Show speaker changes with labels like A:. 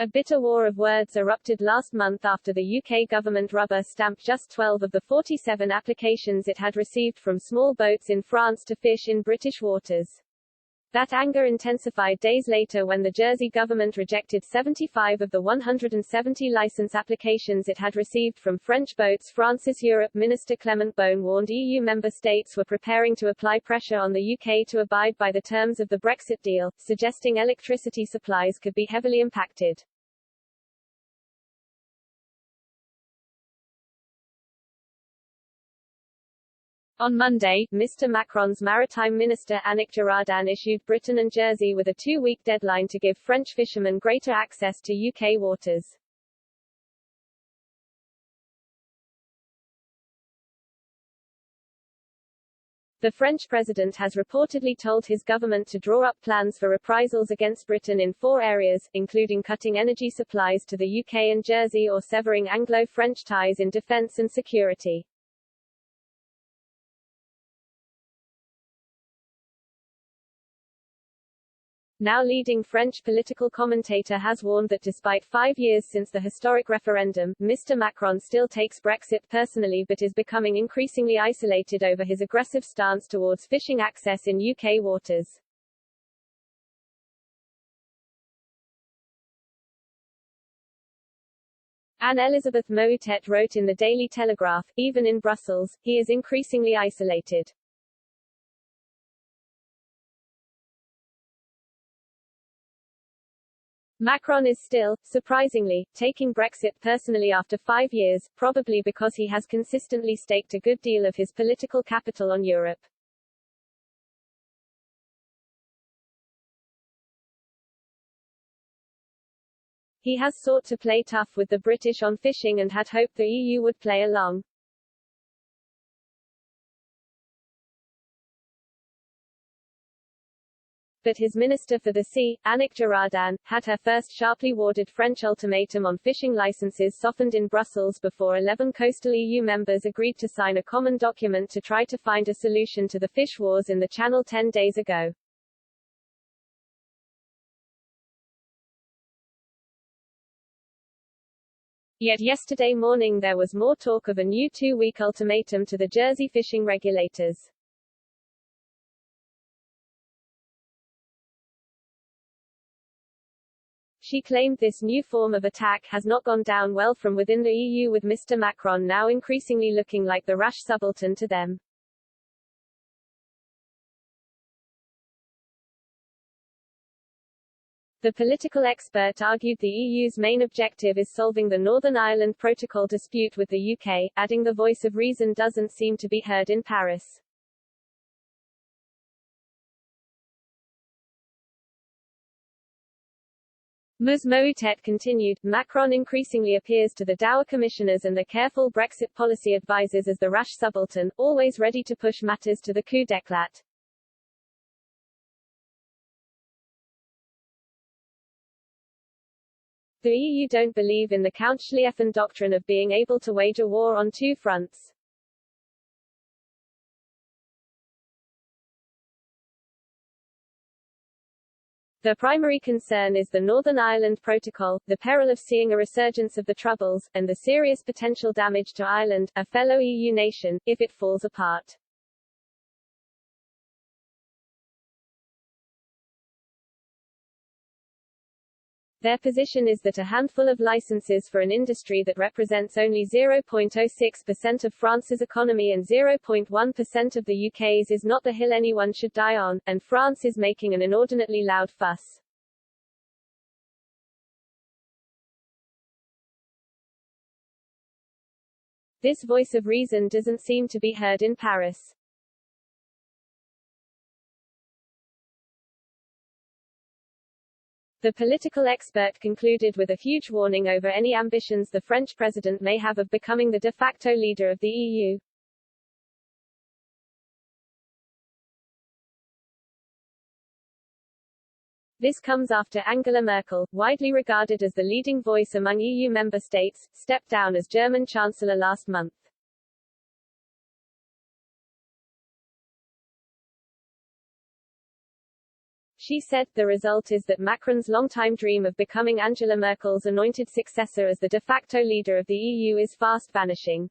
A: A bitter war of words erupted last month after the UK government rubber-stamped just 12 of the 47 applications it had received from small boats in France to fish in British waters. That anger intensified days later when the Jersey government rejected 75 of the 170 license applications it had received from French boats. France's Europe Minister Clement Beaune warned EU member states were preparing to apply pressure on the UK to abide by the terms of the Brexit deal, suggesting electricity supplies could be heavily impacted. On Monday, Mr. Macron's maritime minister Annick Girardin issued Britain and Jersey with a 2-week deadline to give French fishermen greater access to UK waters. The French president has reportedly told his government to draw up plans for reprisals against Britain in 4 areas, including cutting energy supplies to the UK and Jersey or severing Anglo-French ties in defence and security. Now leading French political commentator has warned that despite 5 years since the historic referendum, Mr. Macron still takes Brexit personally but is becoming increasingly isolated over his aggressive stance towards fishing access in UK waters. Anne-Elisabeth Moütet wrote in the Daily Telegraph, "Even in Brussels, he is increasingly isolated. Macron is still, surprisingly, taking Brexit personally after 5 years, probably because he has consistently staked a good deal of his political capital on Europe. He has sought to play tough with the British on fishing and had hoped the EU would play along. But his Minister for the Sea, Annick Girardin, had her first sharply worded French ultimatum on fishing licenses softened in Brussels before 11 coastal EU members agreed to sign a common document to try to find a solution to the fish wars in the Channel 10 days ago. Yet yesterday morning there was more talk of a new 2-week ultimatum to the Jersey fishing regulators. She claimed this new form of attack has not gone down well from within the EU, with Mr. Macron now increasingly looking like the rash subaltern to them. The political expert argued the EU's main objective is solving the Northern Ireland Protocol dispute with the UK, adding the voice of reason doesn't seem to be heard in Paris. Ms. Moütet continued, Macron increasingly appears to the dour commissioners and the careful Brexit policy advisers as the rash subaltern, always ready to push matters to the coup d'éclat. The EU don't believe in the Count-Schlieffen doctrine of being able to wage a war on 2 fronts. Their primary concern is the Northern Ireland Protocol, the peril of seeing a resurgence of the Troubles, and the serious potential damage to Ireland, a fellow EU nation, if it falls apart. Their position is that a handful of licenses for an industry that represents only 0.06% of France's economy and 0.1% of the UK's is not the hill anyone should die on, and France is making an inordinately loud fuss. This voice of reason doesn't seem to be heard in Paris. The political expert concluded with a huge warning over any ambitions the French president may have of becoming the de facto leader of the EU. This comes after Angela Merkel, widely regarded as the leading voice among EU member states, stepped down as German Chancellor last month. She said, "The result is that Macron's longtime dream of becoming Angela Merkel's anointed successor as the de facto leader of the EU is fast vanishing."